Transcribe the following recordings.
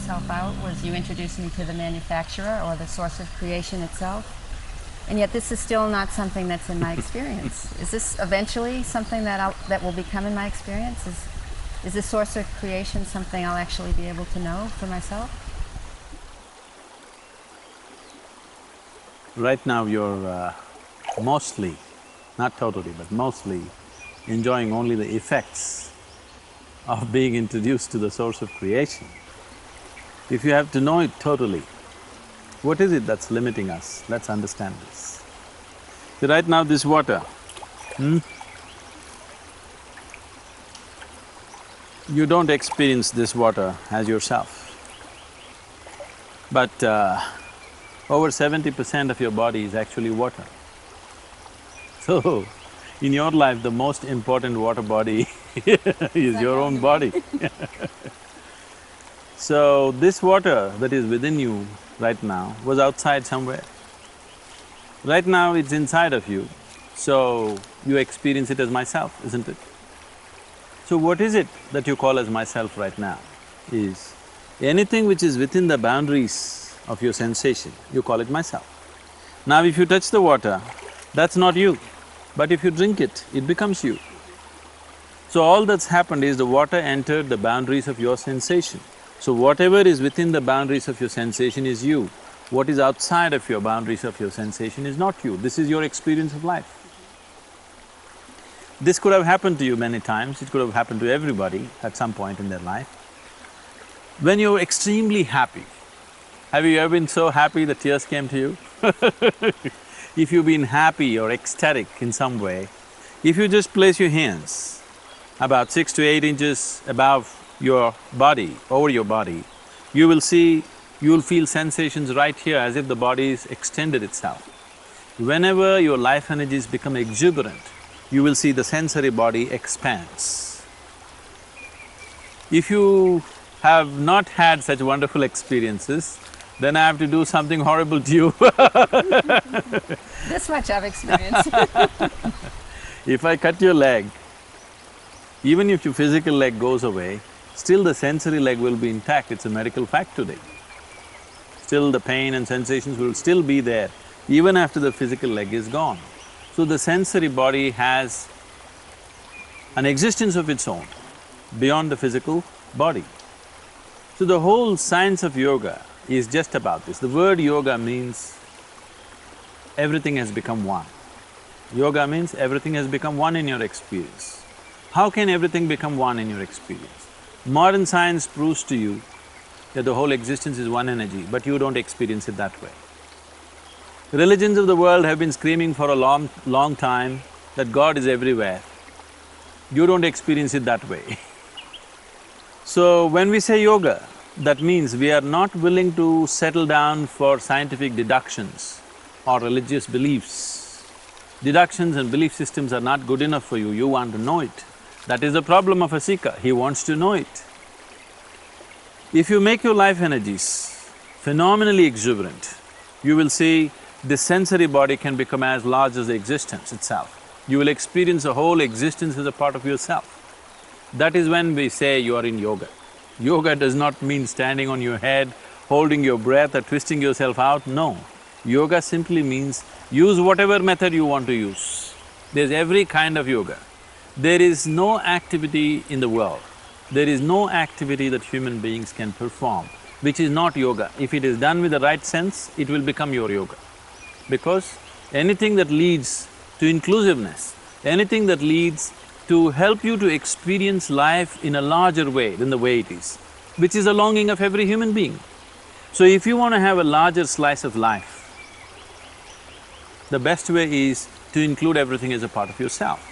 itself out was you introduced me to the manufacturer or the source of creation itself. And yet this is still not something that's in my experience. Is this eventually something that will become in my experience? Is the source of creation something I'll actually be able to know for myself? Right now you're mostly, not totally, but mostly enjoying only the effects of being introduced to the source of creation. If you have to know it totally, what is it that's limiting us? Let's understand this. See, right now this water, you don't experience this water as yourself. But over 70% of your body is actually water. So, in your life, the most important water body is your own body. So, this water that is within you right now was outside somewhere. Right now it's inside of you, so you experience it as myself, isn't it? So what is it that you call as myself right now is anything which is within the boundaries of your sensation, you call it myself. Now if you touch the water, that's not you, but if you drink it, it becomes you. So all that's happened is the water entered the boundaries of your sensation. So whatever is within the boundaries of your sensation is you. What is outside of your boundaries of your sensation is not you. This is your experience of life. This could have happened to you many times, it could have happened to everybody at some point in their life. When you're extremely happy, have you ever been so happy that tears came to you? If you've been happy or ecstatic in some way, if you just place your hands about 6 to 8 inches above your body, over your body, you will feel sensations right here as if the body is extended itself. Whenever your life energies become exuberant, you will see the sensory body expands. If you have not had such wonderful experiences, then I have to do something horrible to you This much I've experienced. If I cut your leg, even if your physical leg goes away, still the sensory leg will be intact, it's a medical fact today. Still the pain and sensations will still be there, even after the physical leg is gone. So the sensory body has an existence of its own, beyond the physical body. So the whole science of yoga is just about this. The word yoga means everything has become one. Yoga means everything has become one in your experience. How can everything become one in your experience? Modern science proves to you that the whole existence is one energy, but you don't experience it that way. Religions of the world have been screaming for a long time that God is everywhere. You don't experience it that way. So when we say yoga, that means we are not willing to settle down for scientific deductions or religious beliefs. Deductions and belief systems are not good enough for you, you want to know it. That is the problem of a seeker, he wants to know it. If you make your life energies phenomenally exuberant, you will see this sensory body can become as large as the existence itself. You will experience the whole existence as a part of yourself. That is when we say you are in yoga. Yoga does not mean standing on your head, holding your breath or twisting yourself out, no. Yoga simply means use whatever method you want to use. There's every kind of yoga. There is no activity in the world, there is no activity that human beings can perform which is not yoga. If it is done with the right sense, it will become your yoga. Because anything that leads to inclusiveness, anything that leads to help you to experience life in a larger way than the way it is, which is a longing of every human being. So if you want to have a larger slice of life, the best way is to include everything as a part of yourself.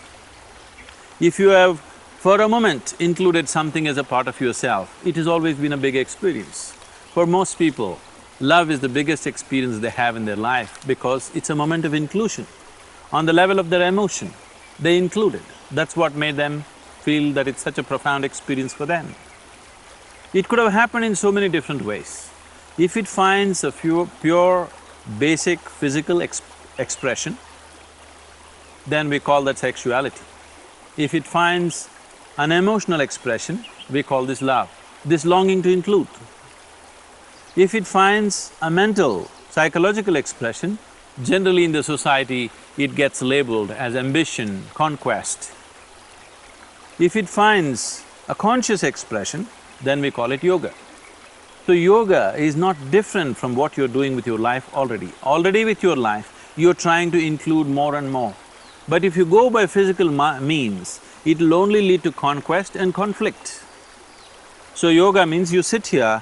If you have for a moment included something as a part of yourself, it has always been a big experience. For most people, love is the biggest experience they have in their life because it's a moment of inclusion. On the level of their emotion, they included. That's what made them feel that it's such a profound experience for them. It could have happened in so many different ways. If it finds a pure, basic physical expression, then we call that sexuality. If it finds an emotional expression, we call this love, this longing to include. If it finds a mental, psychological expression, generally in the society it gets labeled as ambition, conquest. If it finds a conscious expression, then we call it yoga. So yoga is not different from what you're doing with your life already. Already with your life, you're trying to include more and more. But if you go by physical means, it'll only lead to conquest and conflict. So yoga means you sit here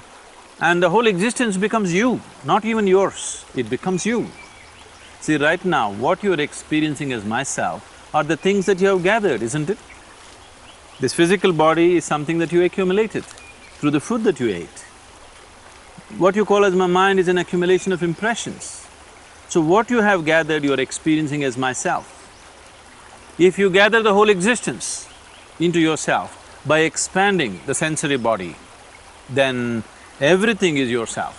and the whole existence becomes you, not even yours, it becomes you. See, right now, what you're experiencing as myself are the things that you have gathered, isn't it? This physical body is something that you accumulated through the food that you ate. What you call as my mind is an accumulation of impressions. So what you have gathered, you're experiencing as myself. If you gather the whole existence into yourself by expanding the sensory body, then everything is yourself.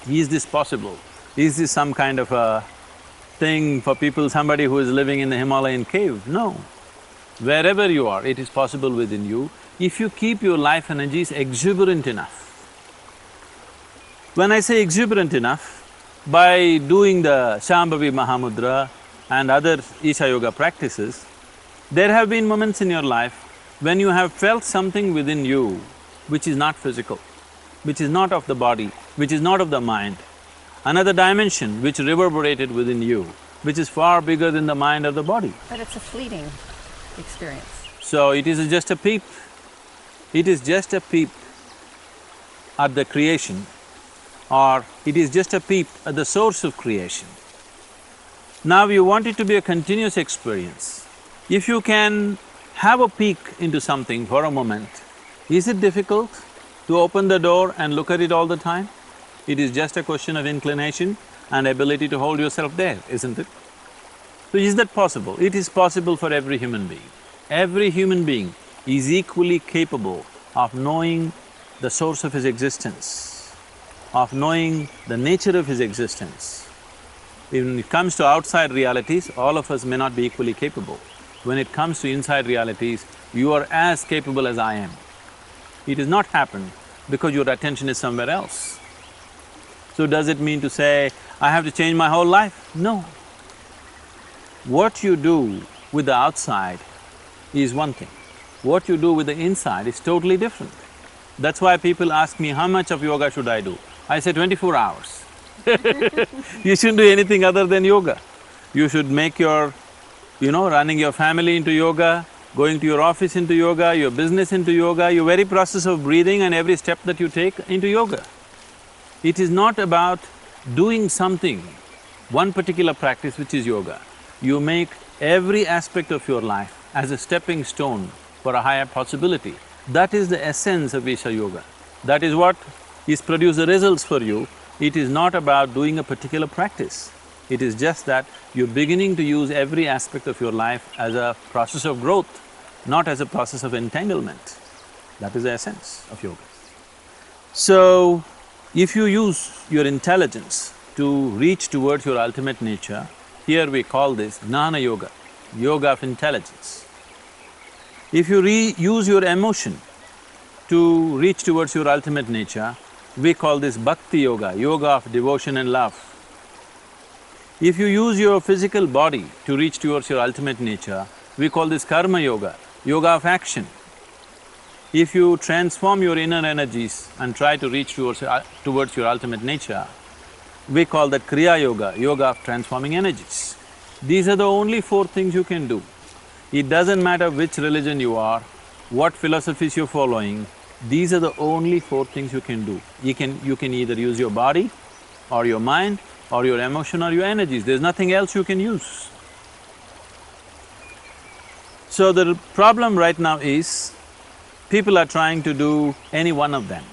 Is this possible? Is this some kind of a thing for people, somebody who is living in the Himalayan cave? No. Wherever you are, it is possible within you if you keep your life energies exuberant enough. When I say exuberant enough, by doing the Shambhavi Mahamudra and other Isha Yoga practices, there have been moments in your life when you have felt something within you which is not physical, which is not of the body, which is not of the mind, another dimension which reverberated within you, which is far bigger than the mind or the body. But it's a fleeting experience. So it is just a peep. It is just a peep at the creation, or it is just a peep at the source of creation. Now you want it to be a continuous experience. If you can have a peek into something for a moment, is it difficult to open the door and look at it all the time? It is just a question of inclination and ability to hold yourself there, isn't it? So is that possible? It is possible for every human being. Every human being is equally capable of knowing the source of his existence, of knowing the nature of his existence. When it comes to outside realities, all of us may not be equally capable. When it comes to inside realities, you are as capable as I am. It has not happened because your attention is somewhere else. So does it mean to say, I have to change my whole life? No. What you do with the outside is one thing. What you do with the inside is totally different. That's why people ask me, how much of yoga should I do? I say 24 hours. You shouldn't do anything other than yoga. You should make your, running your family into yoga, going to your office into yoga, your business into yoga, your very process of breathing and every step that you take into yoga. It is not about doing something, one particular practice which is yoga. You make every aspect of your life as a stepping stone for a higher possibility. That is the essence of Isha Yoga. That is what is produce the results for you. It is not about doing a particular practice. It is just that you're beginning to use every aspect of your life as a process of growth, not as a process of entanglement. That is the essence of yoga. So, if you use your intelligence to reach towards your ultimate nature, here we call this Jnana Yoga, yoga of intelligence. If you use your emotion to reach towards your ultimate nature, we call this Bhakti Yoga, yoga of devotion and love. If you use your physical body to reach towards your ultimate nature, we call this Karma Yoga, yoga of action. If you transform your inner energies and try to reach towards your ultimate nature, we call that Kriya Yoga, yoga of transforming energies. These are the only four things you can do. It doesn't matter which religion you are, what philosophies you're following, these are the only four things you can do. You can either use your body or your mind or your emotion or your energies, there's nothing else you can use. So the problem right now is, people are trying to do any one of them.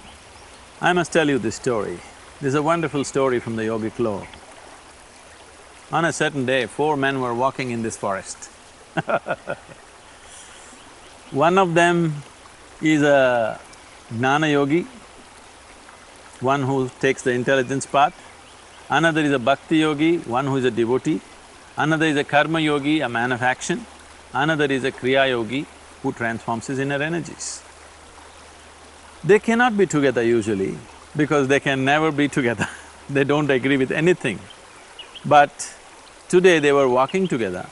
I must tell you this story. This is a wonderful story from the yogic lore. On a certain day, 4 men were walking in this forest. One of them is a Jnana yogi, one who takes the intelligence path. Another is a Bhakti yogi, one who is a devotee. Another is a Karma yogi, a man of action. Another is a Kriya yogi, who transforms his inner energies. They cannot be together usually because they can never be together. They don't agree with anything. But today they were walking together.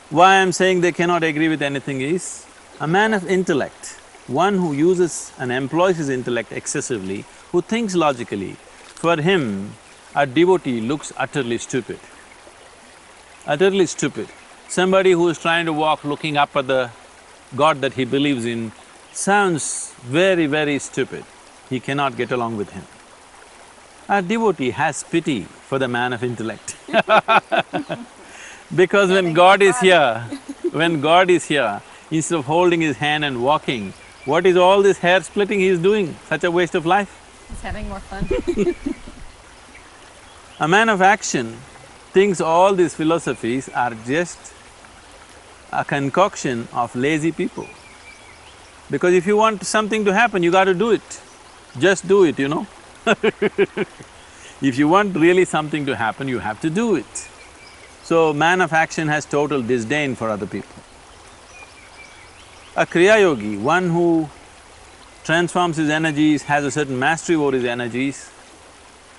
Why I'm saying they cannot agree with anything is, a man of intellect, one who uses and employs his intellect excessively, who thinks logically, for him, a devotee looks utterly stupid. Utterly stupid. Somebody who is trying to walk looking up at the God that he believes in sounds very, very stupid. He cannot get along with him. A devotee has pity for the man of intellect because when God is here, instead of holding his hand and walking, what is all this hair splitting he is doing? Such a waste of life. He's having more fun. A man of action thinks all these philosophies are just a concoction of lazy people. Because if you want something to happen, you got to do it. Just do it, you know. If you want really something to happen, you have to do it. So, man of action has total disdain for other people. A Kriya Yogi, one who transforms his energies, has a certain mastery over his energies,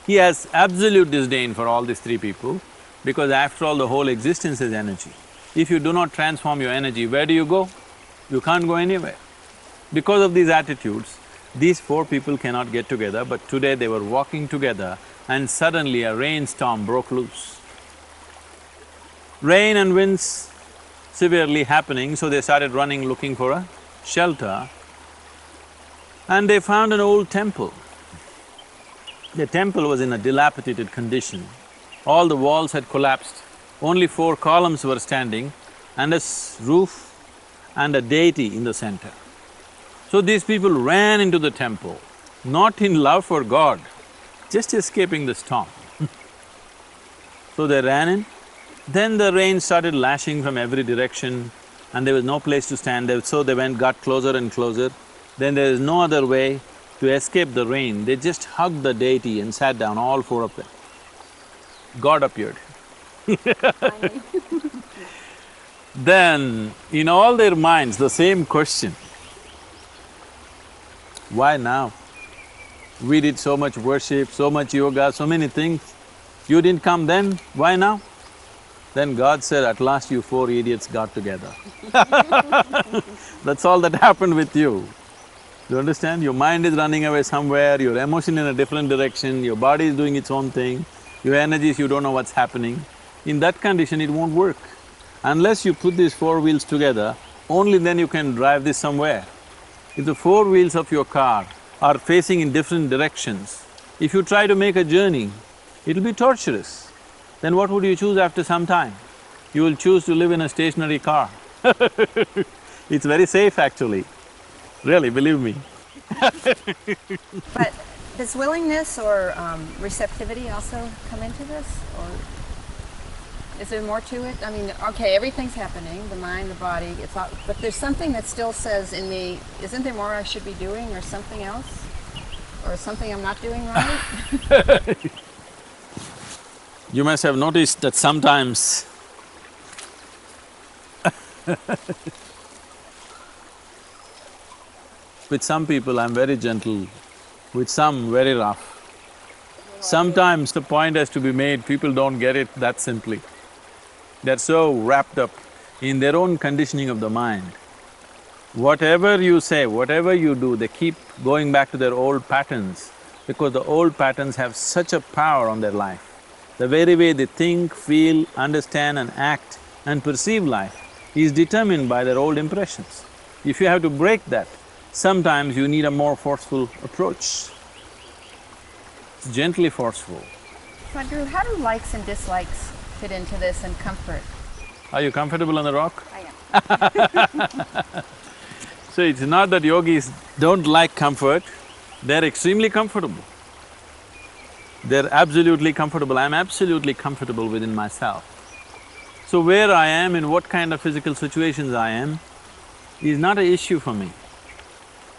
he has absolute disdain for all these three people, because after all, the whole existence is energy. If you do not transform your energy, where do you go? You can't go anywhere. Because of these attitudes, these four people cannot get together, but today they were walking together and suddenly a rainstorm broke loose. Rain and winds severely happening, so they started running looking for a shelter, and they found an old temple. The temple was in a dilapidated condition. All the walls had collapsed, only 4 columns were standing and a roof and a deity in the center. So these people ran into the temple, not in love for God, just escaping the storm. So they ran in, then the rain started lashing from every direction and there was no place to stand there, so they got closer and closer. Then there is no other way to escape the rain, they just hugged the deity and sat down, all 4 of them. God appeared. Then, in all their minds, the same question, why now? We did so much worship, so much yoga, so many things. You didn't come then, why now? Then God said, at last you 4 idiots got together. That's all that happened with you. You understand? Your mind is running away somewhere, your emotion in a different direction, your body is doing its own thing, your energies, you don't know what's happening. In that condition, it won't work. Unless you put these 4 wheels together, only then you can drive this somewhere. If the 4 wheels of your car are facing in different directions, if you try to make a journey, it'll be torturous. Then what would you choose after some time? You will choose to live in a stationary car. It's very safe actually, really, believe me. But does willingness or receptivity also come into this, or is there more to it? I mean, okay, everything's happening, the mind, the body, it's all, but there's something that still says in me, isn't there more I should be doing, or something else? Or something I'm not doing right? You must have noticed that sometimes with some people I'm very gentle, with some very rough. Sometimes the point has to be made, people don't get it that simply. They're so wrapped up in their own conditioning of the mind. Whatever you say, whatever you do, they keep going back to their old patterns because the old patterns have such a power on their life. The very way they think, feel, understand and act and perceive life is determined by their old impressions. If you have to break that, sometimes you need a more forceful approach. It's gently forceful. Sadhguru, how do likes and dislikes fit into this, and comfort? Are you comfortable on the rock? I am. So it's not that yogis don't like comfort, they're extremely comfortable. They're absolutely comfortable, I'm absolutely comfortable within myself. So where I am, in what kind of physical situations I am, is not an issue for me.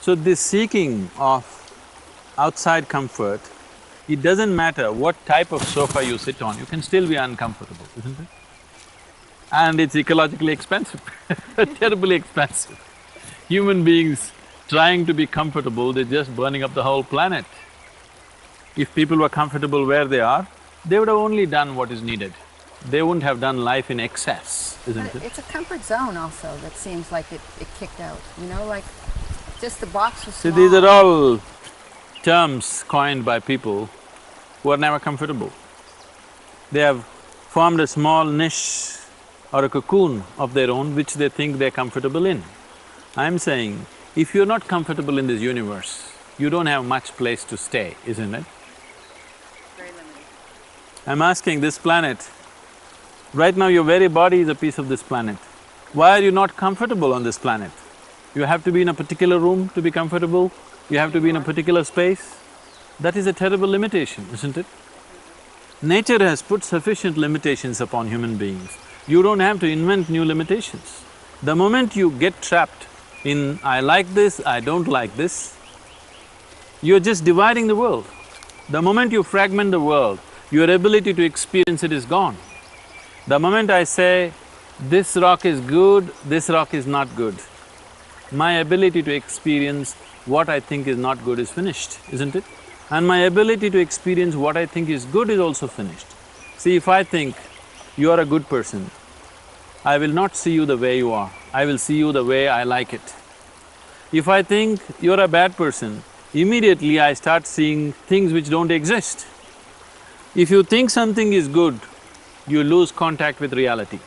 So this seeking of outside comfort, it doesn't matter what type of sofa you sit on, you can still be uncomfortable, isn't it? And it's ecologically expensive, terribly expensive. Human beings trying to be comfortable, they're just burning up the whole planet. If people were comfortable where they are, they would have only done what is needed. They wouldn't have done life in excess, isn't it? It's a comfort zone also that seems like it kicked out, you know, like just the box was See, small. these are all terms coined by people who are never comfortable. They have formed a small niche or a cocoon of their own which they think they're comfortable in. I'm saying, if you're not comfortable in this universe, you don't have much place to stay, isn't it? Very limited. I'm asking this planet, right now your very body is a piece of this planet. Why are you not comfortable on this planet? You have to be in a particular room to be comfortable, you have to be in a particular space. That is a terrible limitation, isn't it? Nature has put sufficient limitations upon human beings. You don't have to invent new limitations. The moment you get trapped in, I like this, I don't like this, you're just dividing the world. The moment you fragment the world, your ability to experience it is gone. The moment I say, this rock is good, this rock is not good, my ability to experience what I think is not good is finished, isn't it? And my ability to experience what I think is good is also finished. See, if I think you are a good person, I will not see you the way you are, I will see you the way I like it. If I think you're a bad person, immediately I start seeing things which don't exist. If you think something is good, you lose contact with reality.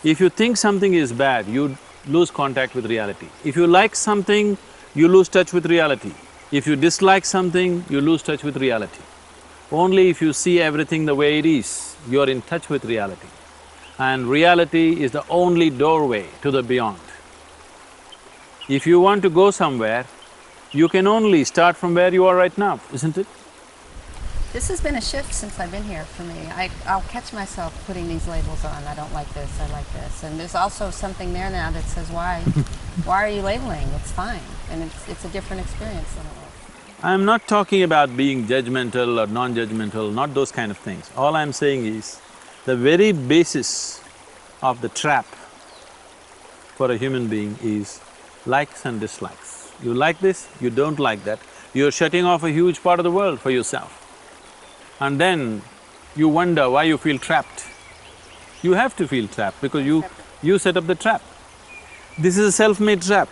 If you think something is bad, you lose contact with reality. If you like something, you lose touch with reality. If you dislike something, you lose touch with reality. Only if you see everything the way it is, you're in touch with reality. And reality is the only doorway to the beyond. If you want to go somewhere, you can only start from where you are right now, isn't it? This has been a shift since I've been here for me. I'll catch myself putting these labels on, I don't like this, I like this. And there's also something there now that says, why? Why are you labeling? It's fine. And it's a different experience than it was. I'm not talking about being judgmental or non-judgmental, not those kind of things. All I'm saying is, the very basis of the trap for a human being is likes and dislikes. You like this, you don't like that, you're shutting off a huge part of the world for yourself. And then you wonder why you feel trapped. You have to feel trapped because you set up the trap. This is a self-made trap.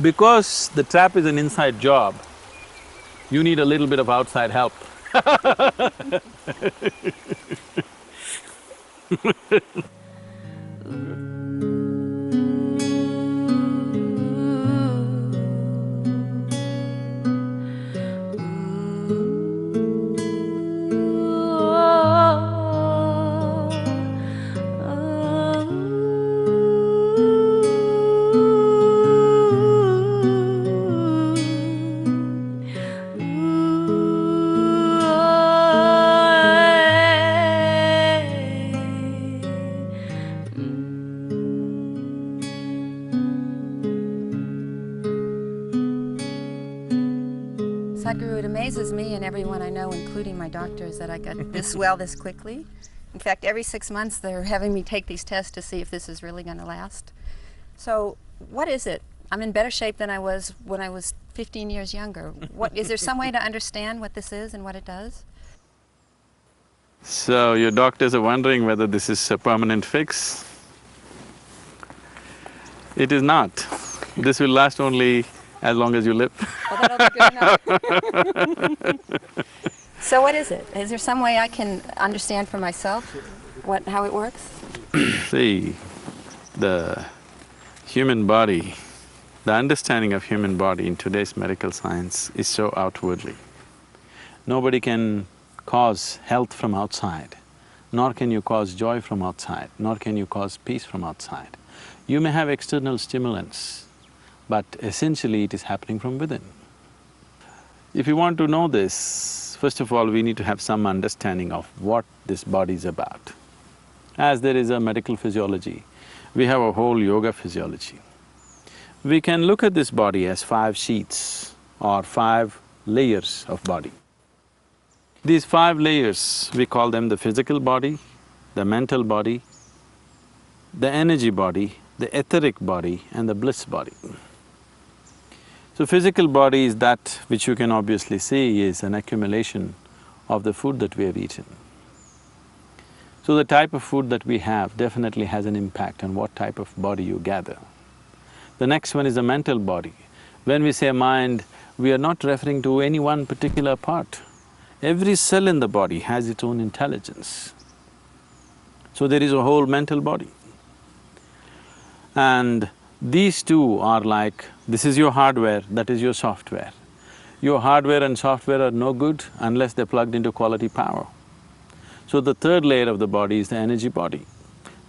Because the trap is an inside job, you need a little bit of outside help. Sadhguru, it amazes me and everyone I know, including my doctors, that I got this well this quickly. In fact, every 6 months they're having me take these tests to see if this is really going to last. So, what is it? I'm in better shape than I was when I was 15 years younger. Is there some way to understand what this is and what it does? So, your doctors are wondering whether this is a permanent fix? It is not. This will last only as long as you live. Well, that'll be good enough. So what is it? Is there some way I can understand for myself how it works? See, the human body, the understanding of human body in today's medical science is so outwardly. Nobody can cause health from outside, nor can you cause joy from outside, nor can you cause peace from outside. You may have external stimulants, but essentially it is happening from within. If you want to know this, first of all, we need to have some understanding of what this body is about. As there is a medical physiology, we have a whole yoga physiology. We can look at this body as 5 sheets or 5 layers of body. These 5 layers, we call them the physical body, the mental body, the energy body, the etheric body and the bliss body. So physical body is that which you can obviously see is an accumulation of the food that we have eaten. So the type of food that we have definitely has an impact on what type of body you gather. The next one is the mental body. When we say mind, we are not referring to any one particular part. Every cell in the body has its own intelligence. So there is a whole mental body. And these two are like, this is your hardware, that is your software. Your hardware and software are no good unless they're plugged into quality power. So the third layer of the body is the energy body.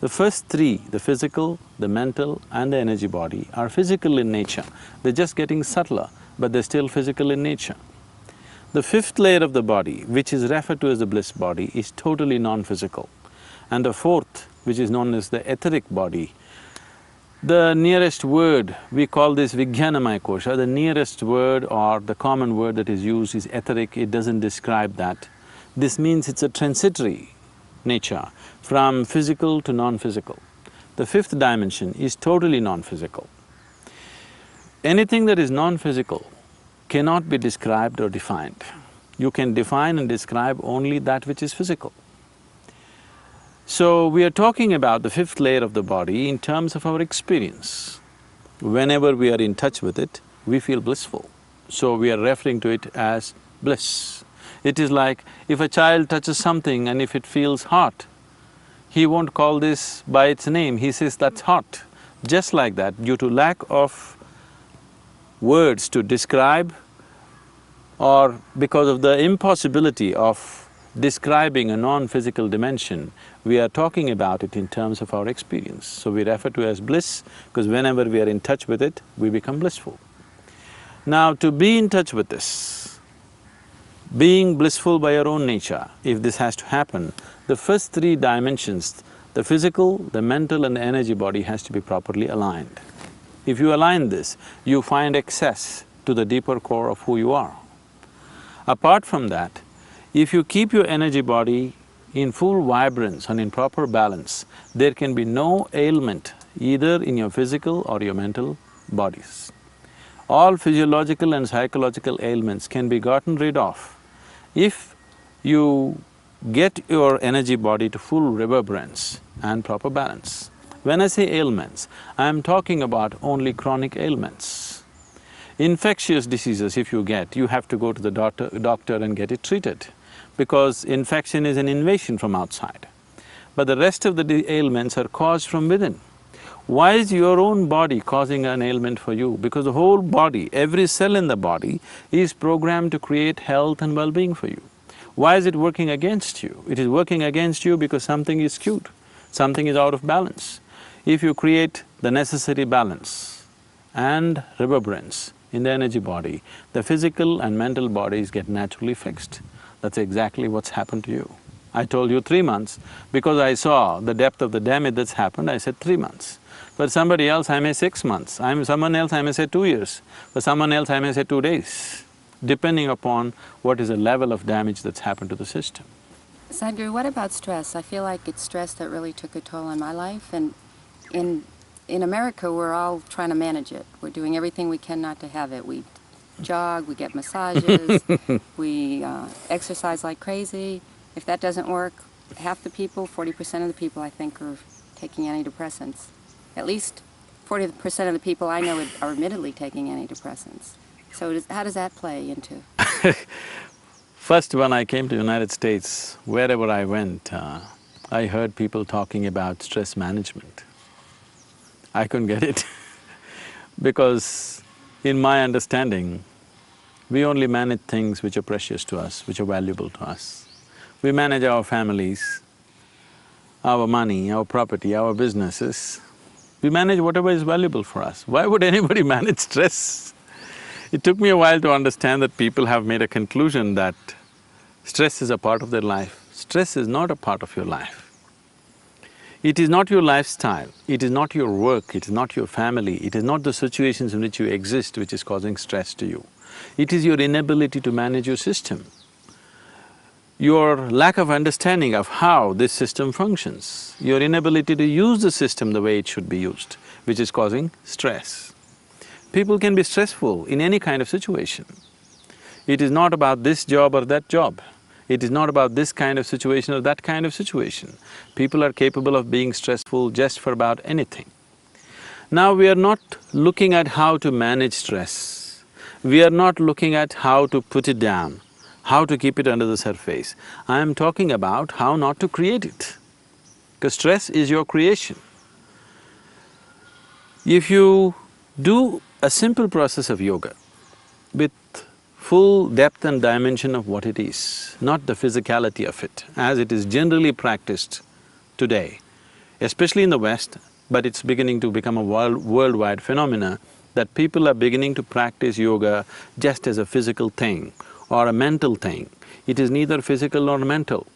The first three, the physical, the mental and the energy body, are physical in nature. They're just getting subtler, but they're still physical in nature. The fifth layer of the body, which is referred to as the bliss body, is totally non-physical. And the fourth, which is known as the etheric body, the nearest word, we call this Vijnanamaya Kosha, the nearest word or the common word that is used is etheric, it doesn't describe that. This means it's a transitory nature, from physical to non-physical. The fifth dimension is totally non-physical. Anything that is non-physical cannot be described or defined. You can define and describe only that which is physical. So we are talking about the fifth layer of the body in terms of our experience. Whenever we are in touch with it, we feel blissful. So we are referring to it as bliss. It is like if a child touches something and if it feels hot, he won't call this by its name, he says, that's hot. Just like that, due to lack of words to describe or because of the impossibility of describing a non-physical dimension, we are talking about it in terms of our experience. So we refer to it as bliss because whenever we are in touch with it, we become blissful. Now to be in touch with this, being blissful by your own nature, if this has to happen, the first three dimensions, the physical, the mental and the energy body has to be properly aligned. If you align this, you find access to the deeper core of who you are. Apart from that, if you keep your energy body in full vibrance and in proper balance, there can be no ailment either in your physical or your mental bodies. All physiological and psychological ailments can be gotten rid of if you get your energy body to full reverberance and proper balance. When I say ailments, I'm talking about only chronic ailments. Infectious diseases if you get, you have to go to the doctor and get it treated because infection is an invasion from outside. But the rest of the ailments are caused from within. Why is your own body causing an ailment for you? Because the whole body, every cell in the body is programmed to create health and well-being for you. Why is it working against you? It is working against you because something is skewed, something is out of balance. If you create the necessary balance and reverberance in the energy body, the physical and mental bodies get naturally fixed. That's exactly what's happened to you. I told you 3 months, because I saw the depth of the damage that's happened, I said 3 months. For somebody else, I may 6 months, someone else, I may say 2 years, for someone else, I may say 2 days, depending upon what is the level of damage that's happened to the system. Sadhguru, what about stress? I feel like it's stress that really took a toll on my life, and in America, we're all trying to manage it. We're doing everything we can not to have it. We jog, we get massages, we exercise like crazy. If that doesn't work, half the people, 40% of the people, I think, are taking antidepressants. At least 40% of the people I know are admittedly taking antidepressants. So how does that play into? First, when I came to the United States, wherever I went, I heard people talking about stress management. I couldn't get it because in my understanding, we only manage things which are precious to us, which are valuable to us. We manage our families, our money, our property, our businesses. We manage whatever is valuable for us. Why would anybody manage stress? It took me a while to understand that people have made a conclusion that stress is a part of their life. Stress is not a part of your life. It is not your lifestyle, it is not your work, it is not your family, it is not the situations in which you exist which is causing stress to you. It is your inability to manage your system, your lack of understanding of how this system functions, your inability to use the system the way it should be used, which is causing stress. People can be stressful in any kind of situation. It is not about this job or that job. It is not about this kind of situation or that kind of situation. People are capable of being stressful just for about anything. Now we are not looking at how to manage stress. We are not looking at how to put it down, how to keep it under the surface. I am talking about how not to create it, because stress is your creation. If you do a simple process of yoga with full depth and dimension of what it is, not the physicality of it, as it is generally practiced today, especially in the West, but it's beginning to become a worldwide phenomena, that people are beginning to practice yoga just as a physical thing or a mental thing. It is neither physical nor mental.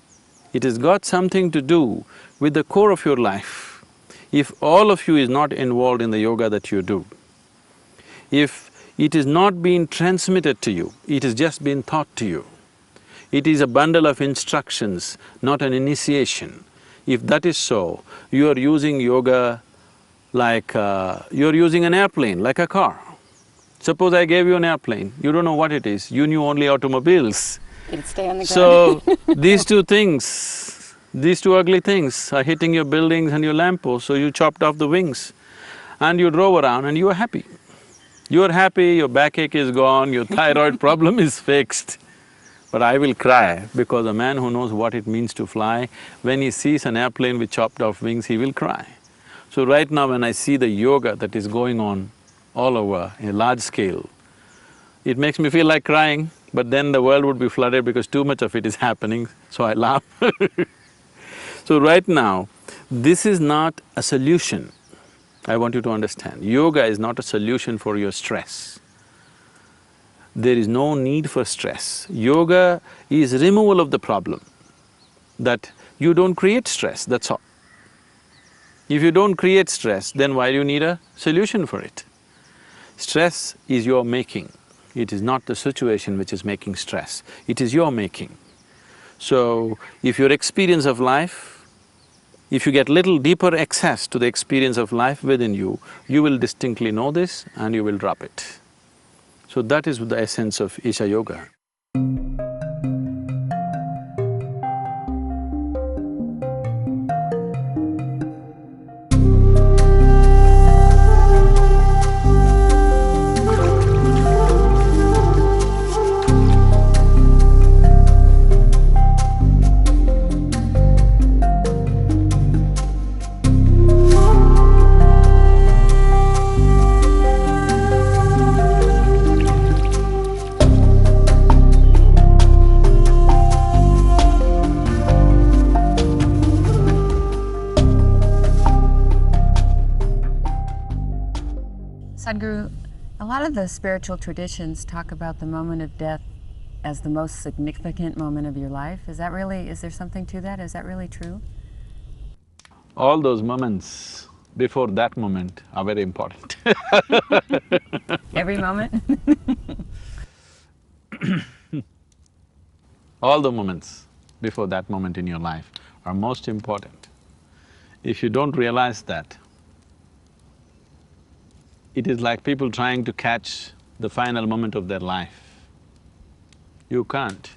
It has got something to do with the core of your life. If all of you is not involved in the yoga that you do, if it is not being transmitted to you, it is just being taught to you, it is a bundle of instructions, not an initiation. If that is so, you are using yoga like you're using an airplane, like a car. Suppose I gave you an airplane, you don't know what it is, you knew only automobiles. It'd stay on the ground. So, these two things, these two ugly things are hitting your buildings and your lampposts, so you chopped off the wings and you drove around and you were happy. You are happy, your backache is gone, your thyroid problem is fixed. But I will cry, because a man who knows what it means to fly, when he sees an airplane with chopped off wings, he will cry. So right now when I see the yoga that is going on all over in a large scale, it makes me feel like crying, but then the world would be flooded because too much of it is happening, so I laugh. So right now, this is not a solution. I want you to understand, yoga is not a solution for your stress. There is no need for stress. Yoga is removal of the problem, that you don't create stress, that's all. If you don't create stress, then why do you need a solution for it? Stress is your making. It is not the situation which is making stress, it is your making. So, if your experience of life, if you get little deeper access to the experience of life within you, you will distinctly know this and you will drop it. So that is the essence of Isha Yoga. Sadhguru, a lot of the spiritual traditions talk about the moment of death as the most significant moment of your life. Is there something to that? Is that really true? All those moments before that moment are very important. Every moment? All the moments before that moment in your life are most important. If you don't realize that, it is like people trying to catch the final moment of their life. You can't.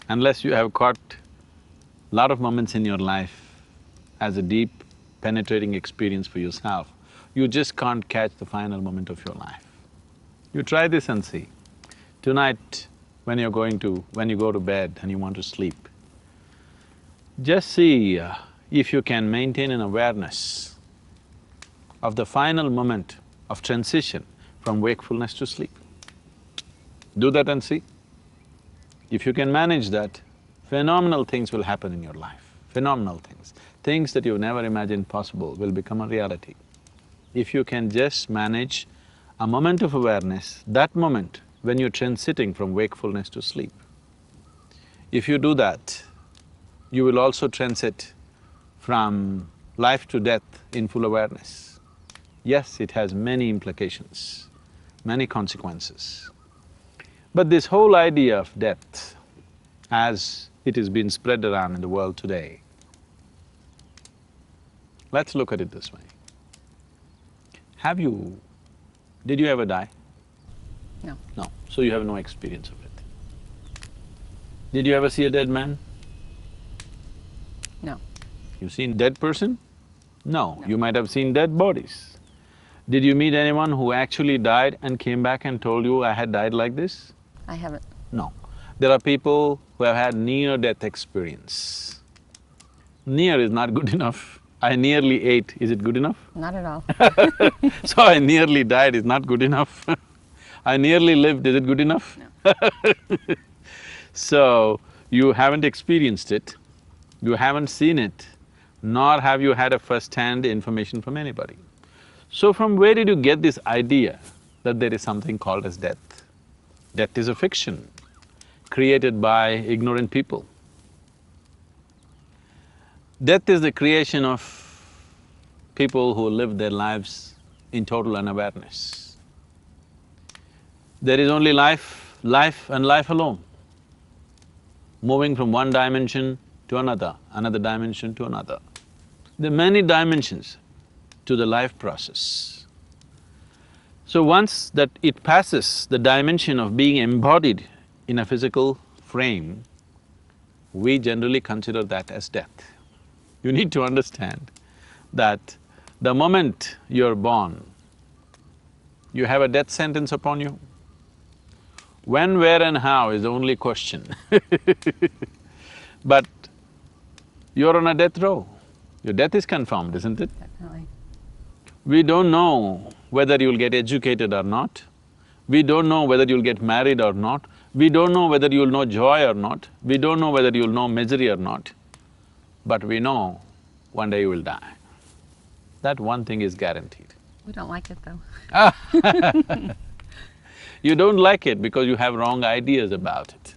Unless you have caught lot of moments in your life as a deep, penetrating experience for yourself, you just can't catch the final moment of your life. You try this and see. Tonight, when you go to bed and you want to sleep, just see if you can maintain an awareness of the final moment of transition from wakefulness to sleep. Do that and see. If you can manage that, phenomenal things will happen in your life, phenomenal things. Things that you never imagined possible will become a reality. If you can just manage a moment of awareness, that moment when you're transiting from wakefulness to sleep, if you do that, you will also transit from life to death in full awareness. Yes, it has many implications, many consequences. But this whole idea of death, as it has been spread around in the world today, let's look at it this way. Have you Did you ever die? No. No, so you have no experience of it. Did you ever see a dead man? No. You've seen dead person? No, No. you might have seen dead bodies. Did you meet anyone who actually died and came back and told you, I had died like this? I haven't. No. There are people who have had near-death experience. Near is not good enough. I nearly ate, is it good enough? Not at all. So I nearly died is not good enough. I nearly lived, is it good enough? No. So, you haven't experienced it, you haven't seen it, nor have you had a first-hand information from anybody. So from where did you get this idea that there is something called as death? Death is a fiction created by ignorant people. Death is the creation of people who live their lives in total unawareness. There is only life, life and life alone, moving from one dimension to another dimension to another. There are many dimensions to the life process. So once that it passes the dimension of being embodied in a physical frame, we generally consider that as death. You need to understand that the moment you're born, you have a death sentence upon you. When, where and how is the only question but you're on a death row. Your death is confirmed, isn't it? Definitely. We don't know whether you'll get educated or not. We don't know whether you'll get married or not. We don't know whether you'll know joy or not. We don't know whether you'll know misery or not. But we know one day you will die. That one thing is guaranteed. We don't like it though. You don't like it because you have wrong ideas about it.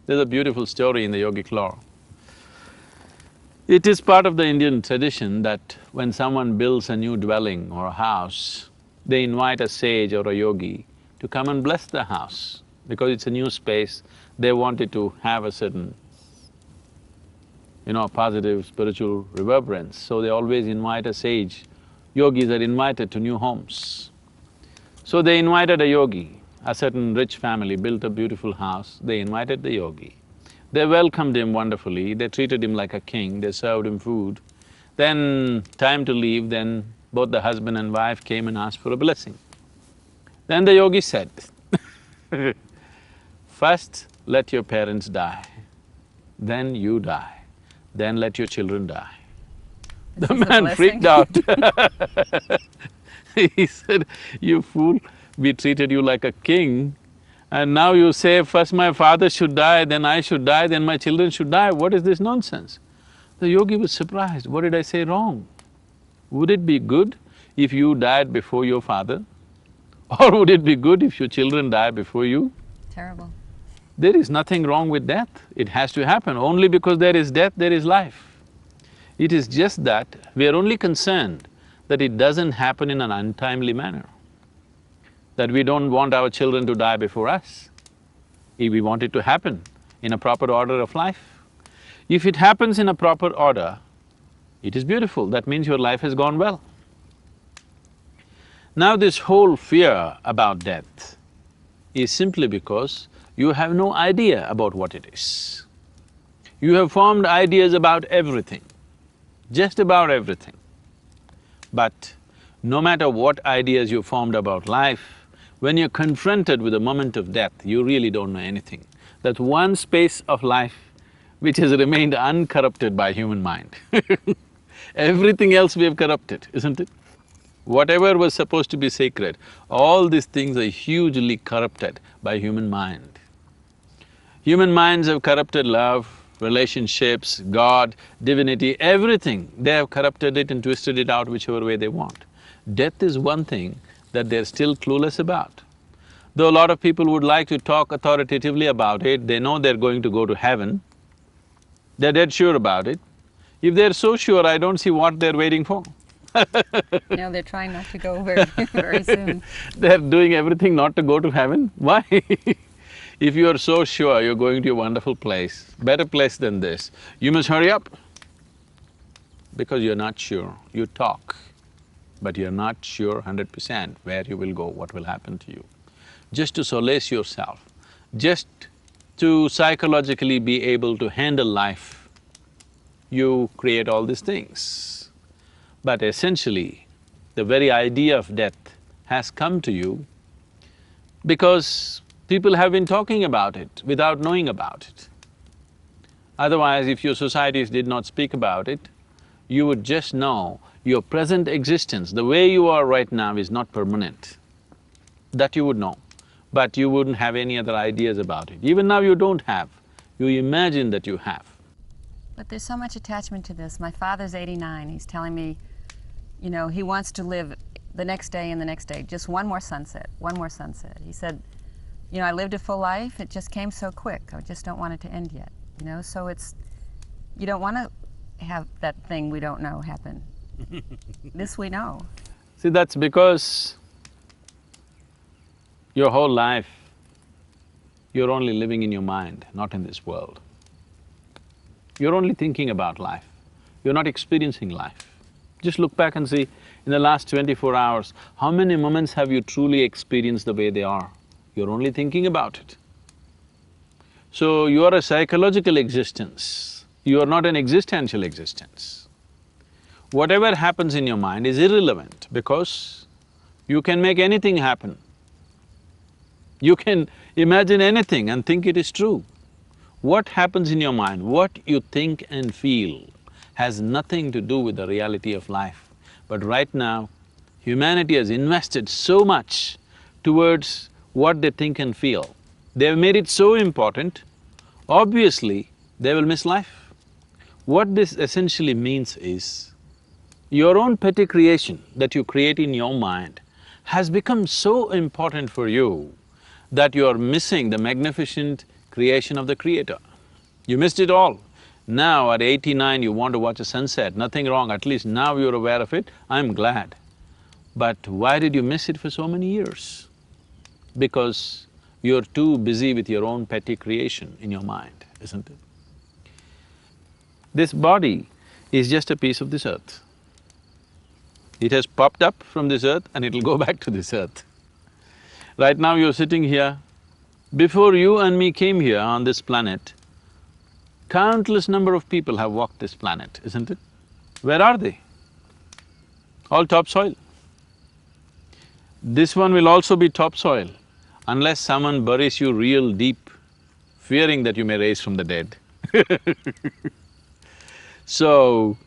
There's a beautiful story in the yogic lore. It is part of the Indian tradition that when someone builds a new dwelling or a house, they invite a sage or a yogi to come and bless the house. Because it's a new space, they wanted to have a certain, positive spiritual reverberance, so they always invite a sage. Yogis are invited to new homes. So they invited a yogi. A certain rich family built a beautiful house, they invited the yogi. They welcomed him wonderfully, they treated him like a king, they served him food. Then, time to leave, then both the husband and wife came and asked for a blessing. Then the yogi said, first let your parents die, then you die, then let your children die. The man freaked out. He said, you fool, we treated you like a king, and now you say, first my father should die, then I should die, then my children should die. What is this nonsense? The yogi was surprised, what did I say wrong? Would it be good if you died before your father? Or would it be good if your children die before you? Terrible. There is nothing wrong with death, it has to happen. Only because there is death, there is life. It is just that we are only concerned that it doesn't happen in an untimely manner, that we don't want our children to die before us. If we want it to happen in a proper order of life. If it happens in a proper order, it is beautiful, that means your life has gone well. Now this whole fear about death is simply because you have no idea about what it is. You have formed ideas about everything, just about everything. But no matter what ideas you formed about life, when you're confronted with the moment of death, you really don't know anything. That one space of life which has remained uncorrupted by human mind. Everything else we have corrupted, isn't it? Whatever was supposed to be sacred, all these things are hugely corrupted by human mind. Human minds have corrupted love, relationships, God, divinity, everything. They have corrupted it and twisted it out whichever way they want. Death is one thing that they're still clueless about. Though a lot of people would like to talk authoritatively about it, they know they're going to go to heaven, they're dead sure about it. If they're so sure, I don't see what they're waiting for. No, they're trying not to go very soon. They're doing everything not to go to heaven. Why? If you're so sure you're going to a wonderful place, better place than this, you must hurry up. Because you're not sure, you talk. but you're not sure 100% where you will go, what will happen to you. Just to solace yourself, just to psychologically be able to handle life, you create all these things. But essentially, the very idea of death has come to you because people have been talking about it without knowing about it. Otherwise, if your societies did not speak about it, you would just know your present existence, the way you are right now, is not permanent. That you would know, but you wouldn't have any other ideas about it. Even now you don't have, you imagine that you have. But there's so much attachment to this. My father's 89, he's telling me, you know, he wants to live the next day and the next day, just one more sunset, one more sunset. He said, you know, I lived a full life, it just came so quick, I just don't want it to end yet, you know? So it's, you don't want to have that thing we don't know happen. This we know. See, that's because your whole life, you're only living in your mind, not in this world. You're only thinking about life, you're not experiencing life. Just look back and see, in the last 24 hours, how many moments have you truly experienced the way they are? You're only thinking about it. So, you are a psychological existence, you are not an existential existence. Whatever happens in your mind is irrelevant because you can make anything happen. You can imagine anything and think it is true. What happens in your mind, what you think and feel, has nothing to do with the reality of life. But right now, humanity has invested so much towards what they think and feel. They've made it so important, obviously they will miss life. What this essentially means is, your own petty creation that you create in your mind has become so important for you that you are missing the magnificent creation of the Creator. You missed it all. Now at 89 you want to watch a sunset, nothing wrong, at least now you're aware of it, I'm glad. But why did you miss it for so many years? Because you're too busy with your own petty creation in your mind, isn't it? This body is just a piece of this earth. It has popped up from this earth and it'll go back to this earth. Right now you're sitting here. Before you and me came here on this planet, countless number of people have walked this planet, isn't it? Where are they? All topsoil. This one will also be topsoil unless someone buries you real deep, fearing that you may rise from the dead. So,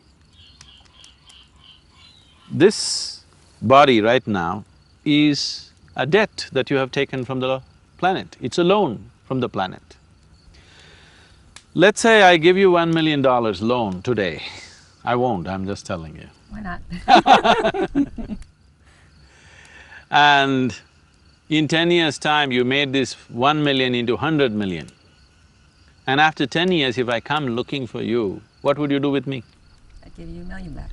this body right now is a debt that you have taken from the planet, it's a loan from the planet. Let's say I give you $1 million loan today. I won't, I'm just telling you. Why not? And in 10 years' time, you made this 1 million into 100 million. And after 10 years, if I come looking for you, what would you do with me? I'd give you $1 million back.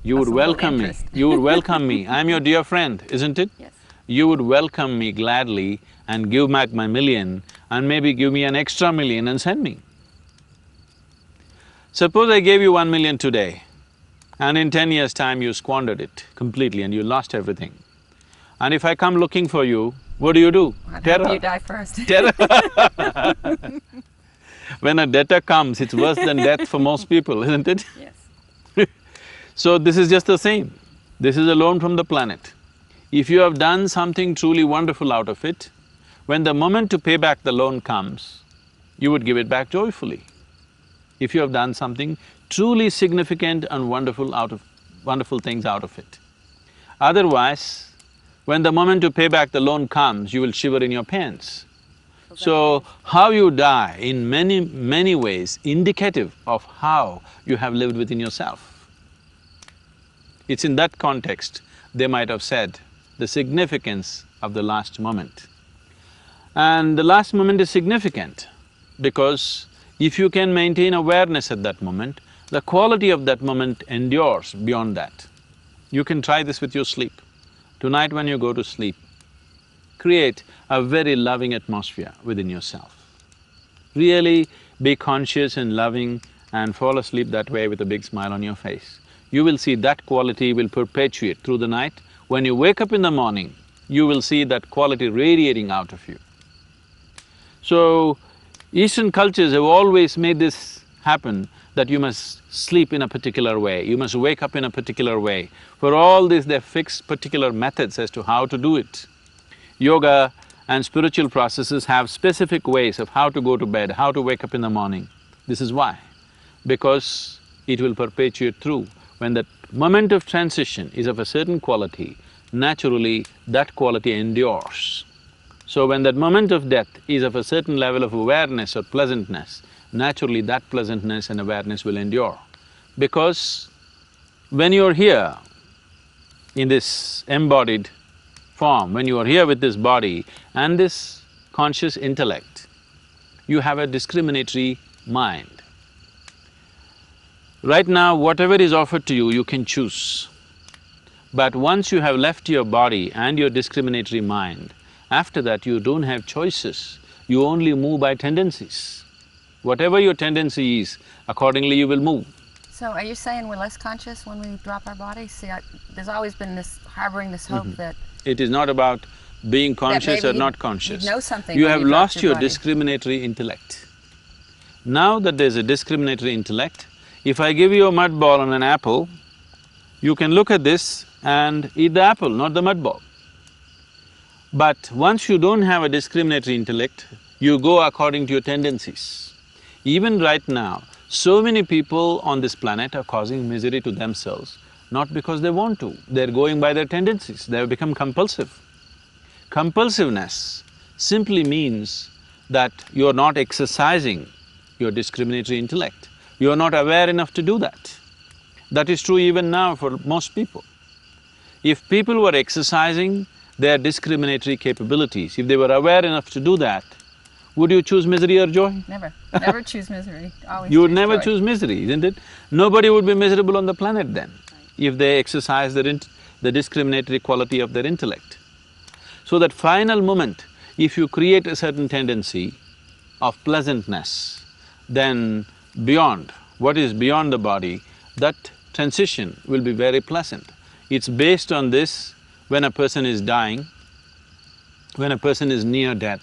You would welcome me, you would welcome me. I'm your dear friend, isn't it? Yes. You would welcome me gladly and give back my million and maybe give me an extra million and send me. Suppose I gave you 1 million today and in 10 years' time you squandered it completely and you lost everything. And if I come looking for you, what do? I'd Terror. hope you die first. Terror. When a debtor comes, it's worse than death for most people, isn't it? Yes. So this is just the same. This is a loan from the planet. If you have done something truly wonderful out of it, when the moment to pay back the loan comes, you would give it back joyfully. If you have done something truly significant and wonderful things out of it. Otherwise, when the moment to pay back the loan comes, you will shiver in your pants. So, how you die in many ways indicative of how you have lived within yourself. It's in that context they might have said the significance of the last moment. And the last moment is significant because if you can maintain awareness at that moment, the quality of that moment endures beyond that. You can try this with your sleep. Tonight when you go to sleep, create a very loving atmosphere within yourself. Really be conscious and loving and fall asleep that way with a big smile on your face. you will see that quality will perpetuate through the night. When you wake up in the morning, you will see that quality radiating out of you. So, Eastern cultures have always made this happen, that you must sleep in a particular way, you must wake up in a particular way. For all this, they've fixed particular methods as to how to do it. Yoga and spiritual processes have specific ways of how to go to bed, how to wake up in the morning. This is why. Because it will perpetuate through. When that moment of transition is of a certain quality, naturally that quality endures. So when that moment of death is of a certain level of awareness or pleasantness, naturally that pleasantness and awareness will endure. Because when you're here in this embodied form, when you are here with this body and this conscious intellect, you have a discriminatory mind. Right now, whatever is offered to you, you can choose. But once you have left your body and your discriminatory mind, after that you don't have choices, you only move by tendencies. Whatever your tendency is, accordingly you will move. So are you saying we're less conscious when we drop our bodies? See, there's always been this, harboring this hope that… It is not about being conscious or maybe not conscious. you'd know something You when have you dropped lost your your body. discriminatory intellect. Now that there's a discriminatory intellect, if I give you a mud ball and an apple, you can look at this and eat the apple, not the mud ball. But once you don't have a discriminatory intellect, you go according to your tendencies. Even right now, so many people on this planet are causing misery to themselves, not because they want to, they're going by their tendencies, they have become compulsive. Compulsiveness simply means that you're not exercising your discriminatory intellect. You're not aware enough to do that. That is true even now for most people. If people were exercising their discriminatory capabilities, if they were aware enough to do that, would you choose misery or joy? Never, never choose misery, always You would choose never joy. choose misery, isn't it? Nobody would be miserable on the planet then, if they exercise the discriminatory quality of their intellect. So that final moment, if you create a certain tendency of pleasantness, then beyond, what is beyond the body, that transition will be very pleasant. It's based on this, when a person is dying, when a person is near death,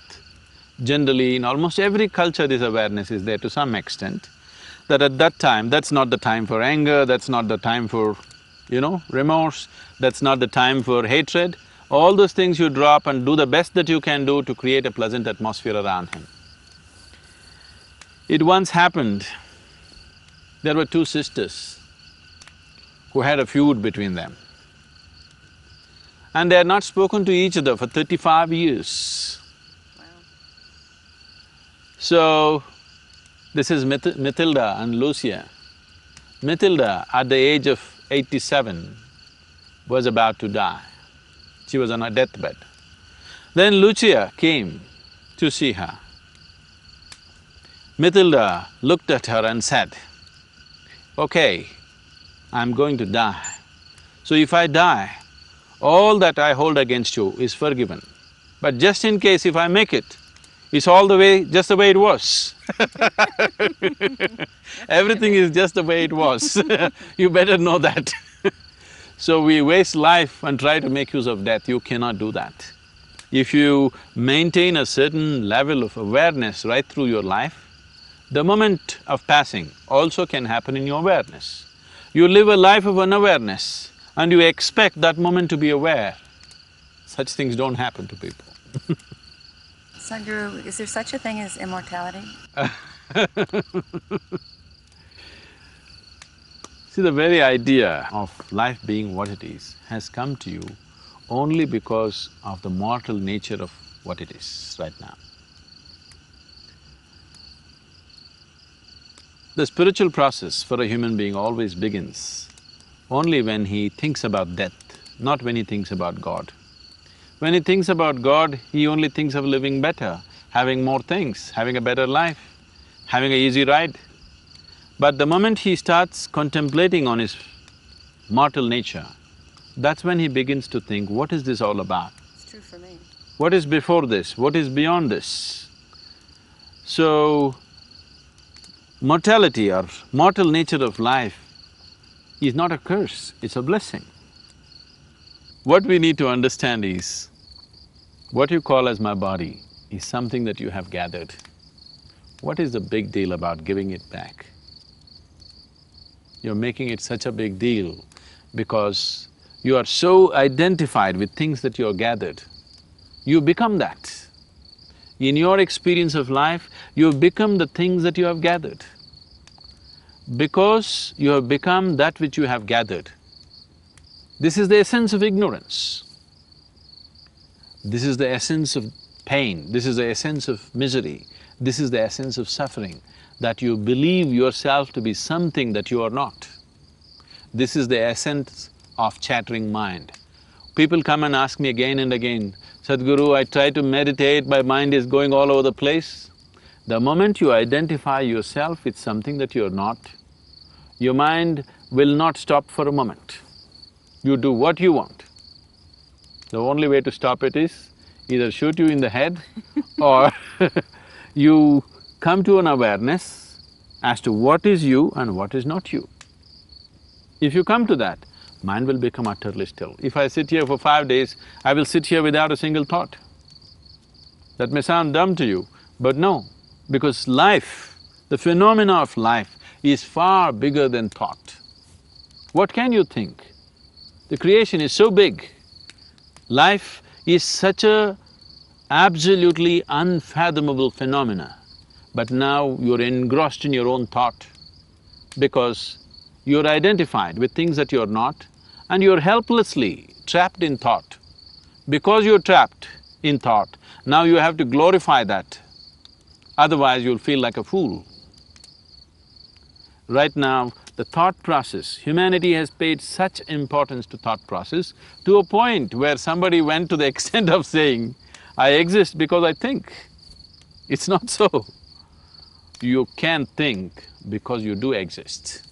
generally in almost every culture this awareness is there to some extent, that at that time, that's not the time for anger, that's not the time for, remorse, that's not the time for hatred. All those things you drop and do the best that you can do to create a pleasant atmosphere around him. It once happened, there were two sisters who had a feud between them. And they had not spoken to each other for 35 years. Wow. So, this is Matilda and Lucia. Matilda, at the age of 87, was about to die. She was on her deathbed. Then Lucia came to see her. Matilda looked at her and said, "Okay, I'm going to die. So if I die, all that I hold against you is forgiven. But just in case if I make it, it's all the way… just the way it was." Everything is just the way it was. You better know that. So we waste life and try to make use of death, you cannot do that. If you maintain a certain level of awareness right through your life, the moment of passing also can happen in your awareness. You live a life of unawareness and you expect that moment to be aware. Such things don't happen to people. Sadhguru, is there such a thing as immortality? See, the very idea of life being what it is has come to you only because of the mortal nature of what it is right now. The spiritual process for a human being always begins only when he thinks about death, not when he thinks about God. When he thinks about God, he only thinks of living better, having more things, having a better life, having an easy ride. But the moment he starts contemplating on his mortal nature, that's when he begins to think, what is this all about? It's true for me. What is before this? What is beyond this? So, mortality or mortal nature of life is not a curse, it's a blessing. What we need to understand is, what you call as my body is something that you have gathered. What is the big deal about giving it back? You're making it such a big deal because you are so identified with things that you're gathered. You become that. In your experience of life, you have become the things that you have gathered. Because you have become that which you have gathered, this is the essence of ignorance. This is the essence of pain, this is the essence of misery, this is the essence of suffering, that you believe yourself to be something that you are not. This is the essence of chattering mind. People come and ask me again and again, Sadhguru, I try to meditate, my mind is going all over the place. The moment you identify yourself with something that you're not, your mind will not stop for a moment. You do what you want. The only way to stop it is either shoot you in the head or you come to an awareness as to what is you and what is not you. If you come to that, mind will become utterly still. If I sit here for 5 days, I will sit here without a single thought. That may sound dumb to you, but no, because life, the phenomena of life is far bigger than thought. What can you think? The creation is so big. Life is such a absolutely unfathomable phenomena, but now you're engrossed in your own thought because you're identified with things that you're not and you're helplessly trapped in thought. Because you're trapped in thought, now you have to glorify that, otherwise you'll feel like a fool. Right now, the thought process, humanity has paid such importance to thought process to a point where somebody went to the extent of saying, I exist because I think. It's not so. You can think because you do exist.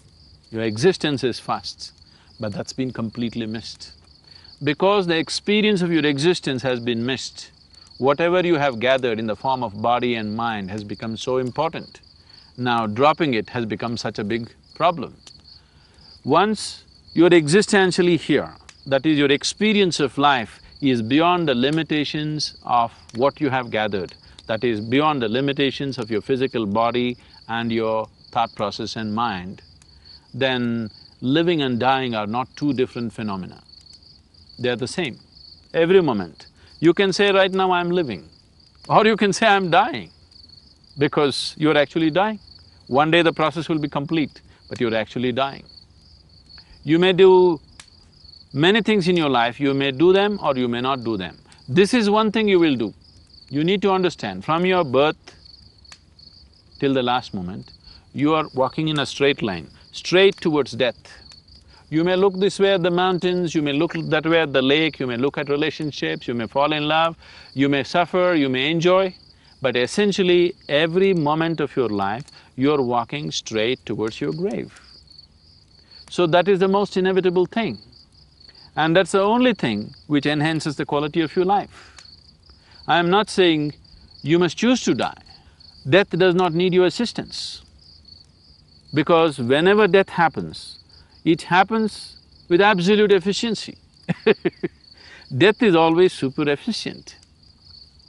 Your existence is first, but that's been completely missed. Because the experience of your existence has been missed, whatever you have gathered in the form of body and mind has become so important. Now dropping it has become such a big problem. Once you're existentially here, that is, your experience of life is beyond the limitations of what you have gathered, that is, beyond the limitations of your physical body and your thought process and mind, then living and dying are not two different phenomena. They're the same. Every moment, you can say, right now I'm living, or you can say I'm dying, because you're actually dying. One day the process will be complete, but you're actually dying. You may do many things in your life, you may do them or you may not do them. This is one thing you will do. You need to understand, from your birth till the last moment, you are walking in a straight line, straight towards death. You may look this way at the mountains, you may look that way at the lake, you may look at relationships, you may fall in love, you may suffer, you may enjoy, but essentially every moment of your life, you're walking straight towards your grave. So that is the most inevitable thing. And that's the only thing which enhances the quality of your life. I am not saying you must choose to die. Death does not need your assistance. Because whenever death happens, it happens with absolute efficiency. Death is always super efficient.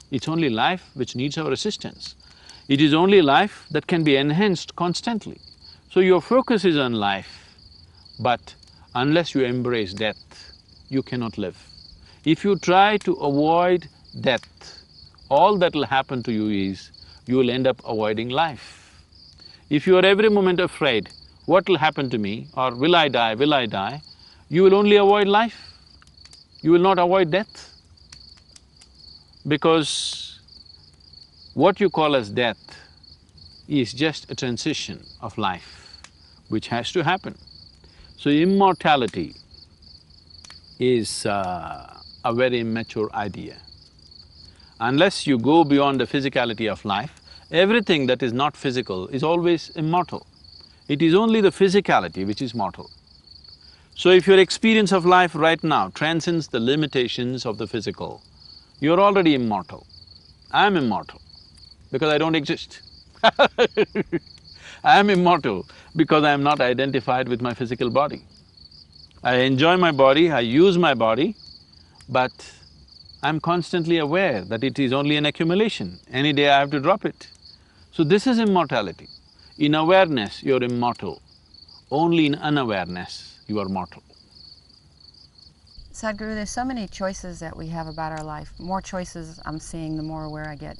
It's only life which needs our assistance. It is only life that can be enhanced constantly. So your focus is on life, but unless you embrace death, you cannot live. If you try to avoid death, all that will happen to you is, you will end up avoiding life. If you are every moment afraid, what will happen to me, or will I die, you will only avoid life. You will not avoid death. Because what you call as death is just a transition of life, which has to happen. So immortality is a very immature idea. Unless you go beyond the physicality of life, everything that is not physical is always immortal. It is only the physicality which is mortal. So if your experience of life right now transcends the limitations of the physical, you're already immortal. I'm immortal because I don't exist. I am immortal because I am not identified with my physical body. I enjoy my body, I use my body, but I'm constantly aware that it is only an accumulation. Any day I have to drop it. So this is immortality. In awareness, you're immortal. Only in unawareness, you are mortal. Sadhguru, there's so many choices that we have about our life. More choices I'm seeing, the more aware I get.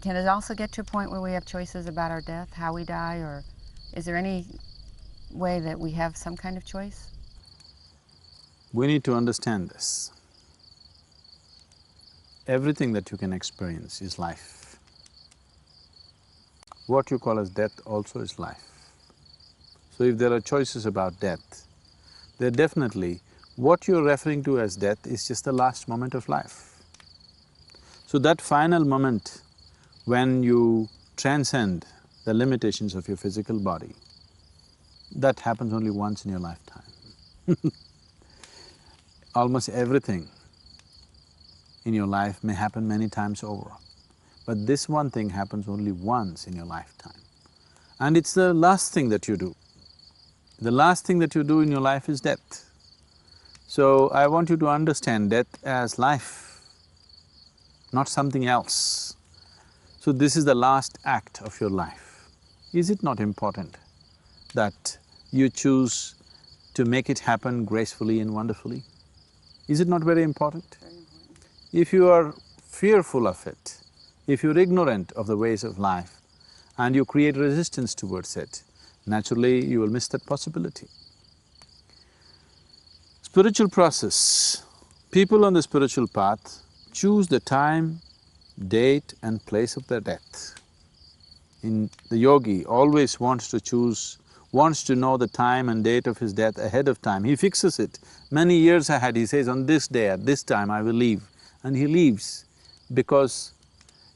Can it also get to a point where we have choices about our death, how we die, or is there any way that we have some kind of choice? We need to understand this. Everything that you can experience is life. What you call as death also is life. So if there are choices about death, they're definitely… what you're referring to as death is just the last moment of life. So that final moment when you transcend the limitations of your physical body, that happens only once in your lifetime. Almost everything in your life may happen many times over, but this one thing happens only once in your lifetime. And it's the last thing that you do. The last thing that you do in your life is death. So I want you to understand death as life, not something else. So this is the last act of your life. Is it not important that you choose to make it happen gracefully and wonderfully? Is it not very important? Very important. If you are fearful of it, if you're ignorant of the ways of life and you create resistance towards it, naturally you will miss that possibility. Spiritual process, people on the spiritual path choose the time, date and place of their death. The yogi always wants to know the time and date of his death ahead of time. He fixes it many years ahead. He says, on this day, at this time I will leave. And he leaves because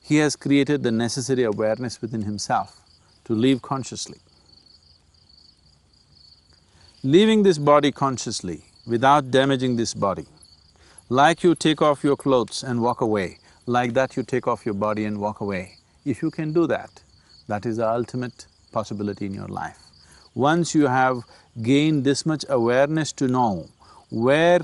he has created the necessary awareness within himself to live consciously. Leaving this body consciously, without damaging this body, like you take off your clothes and walk away, like that you take off your body and walk away. If you can do that, that is the ultimate possibility in your life. Once you have gained this much awareness to know where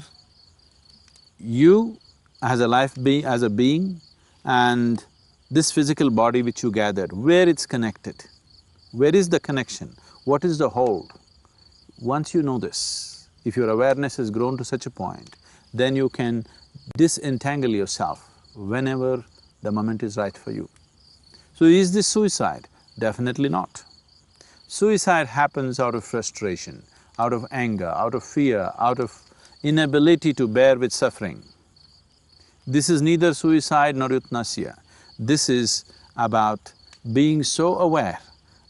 you as a being and this physical body which you gathered, where it's connected, where is the connection, what is the hold? Once you know this, if your awareness has grown to such a point, then you can disentangle yourself whenever the moment is right for you. So is this suicide? Definitely not. Suicide happens out of frustration, out of anger, out of fear, out of inability to bear with suffering. This is neither suicide nor euthanasia. This is about being so aware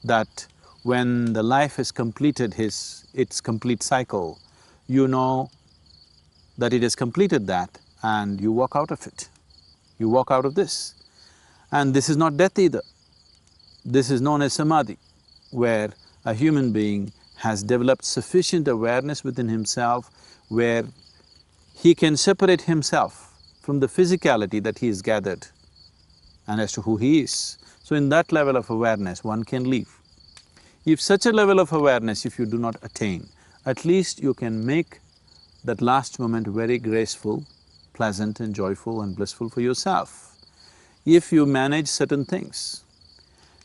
that when the life has completed its complete cycle, you know that it has completed that and you walk out of it. You walk out of this. And this is not death either. This is known as samadhi, where a human being has developed sufficient awareness within himself where he can separate himself from the physicality that he has gathered and as to who he is. So in that level of awareness, one can live. If such a level of awareness, if you do not attain, at least you can make that last moment very graceful, pleasant and joyful and blissful for yourself, if you manage certain things.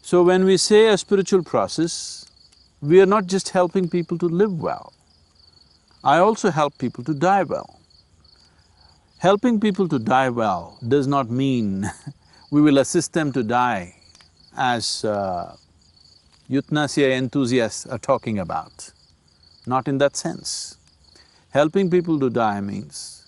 So when we say a spiritual process, we are not just helping people to live well. I also help people to die well. Helping people to die well does not mean we will assist them to die as euthanasia enthusiasts are talking about. Not in that sense. Helping people to die means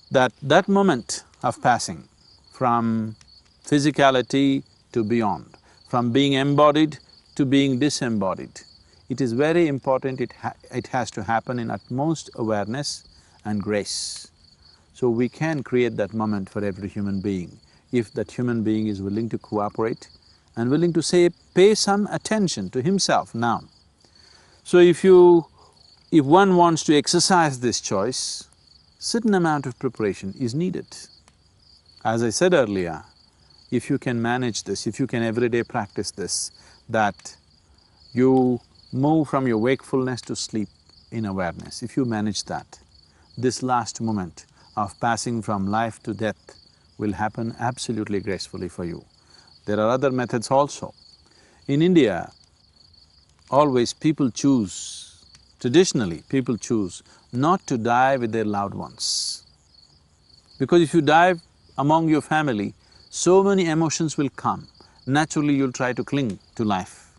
that that moment of passing from physicality to beyond, from being embodied to being disembodied, it is very important it has to happen in utmost awareness and grace. So we can create that moment for every human being if that human being is willing to cooperate and willing to pay some attention to himself now. So if one wants to exercise this choice, certain amount of preparation is needed. As I said earlier, if you can manage this, if you can every day practice this, that you move from your wakefulness to sleep, in awareness, if you manage that, this last moment of passing from life to death will happen absolutely gracefully for you. There are other methods also. In India, always people choose, traditionally people choose not to die with their loved ones. Because if you die among your family, so many emotions will come. Naturally, you'll try to cling to life.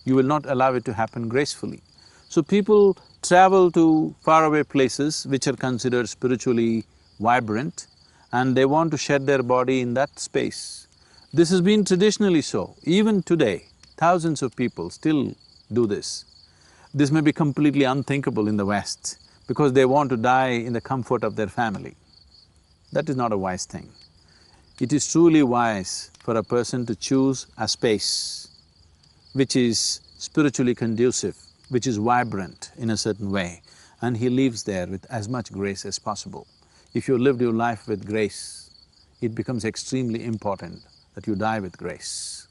You will not allow it to happen gracefully. So people travel to faraway places which are considered spiritually vibrant, and they want to shed their body in that space. This has been traditionally so. Even today, thousands of people still do this. This may be completely unthinkable in the West because they want to die in the comfort of their family. That is not a wise thing. It is truly wise for a person to choose a space which is spiritually conducive, which is vibrant in a certain way, and he lives there with as much grace as possible. If you lived your life with grace, it becomes extremely important that you die with grace.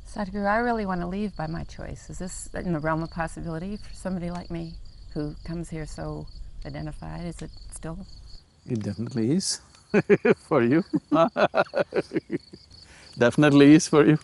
Sadhguru, I really want to leave by my choice. Is this in the realm of possibility for somebody like me who comes here so identified? Is it still? It definitely is for you. Definitely is for you.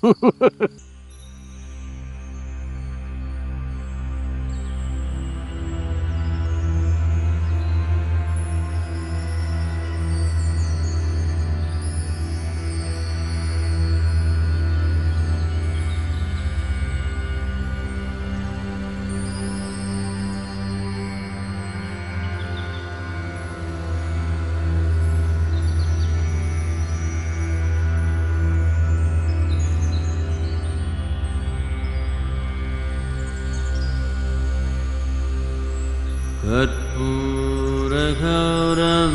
कर्पूरगौरं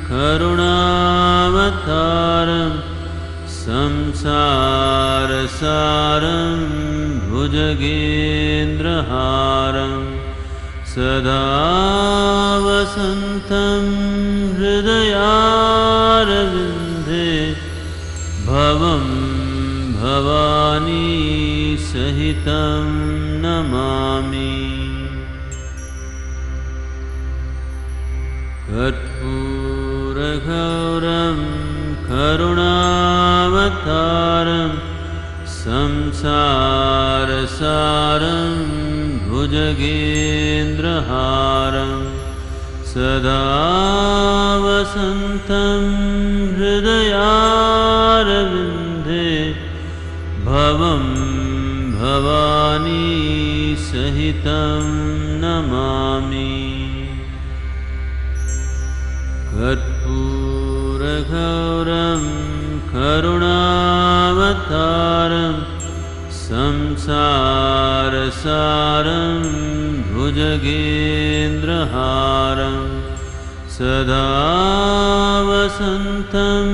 करुणावतारं संसारसारं भुजगेन्द्रहारं सदा वसन्तं हृदयारविन्दे भवं भवानी सहितं नमामि। कर्पूरगौरं करुणावतारं संसारसारं भुजगेन्द्रहारं सदा वसन्तं हृदयारविन्दे भवं भवानी सहितं नमामि। कर्पूरगौरं करुणावतारं संसारसारं भुजगेन्द्रहारं सदा वसन्तं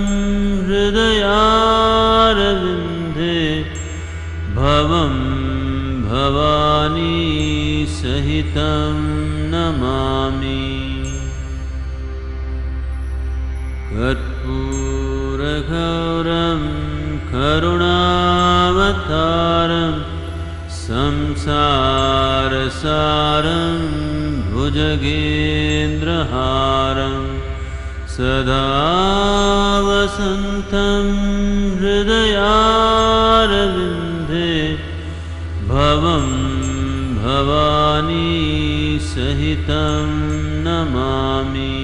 हृदयारविन्दे भवं भवानी सहितं नमामि। कर्पूरगौरं करुणावतारं संसारसारं भुजगेन्द्रहारं सदा वसन्तं हृदयारविन्दे भवं भवानी सहितं नमामि।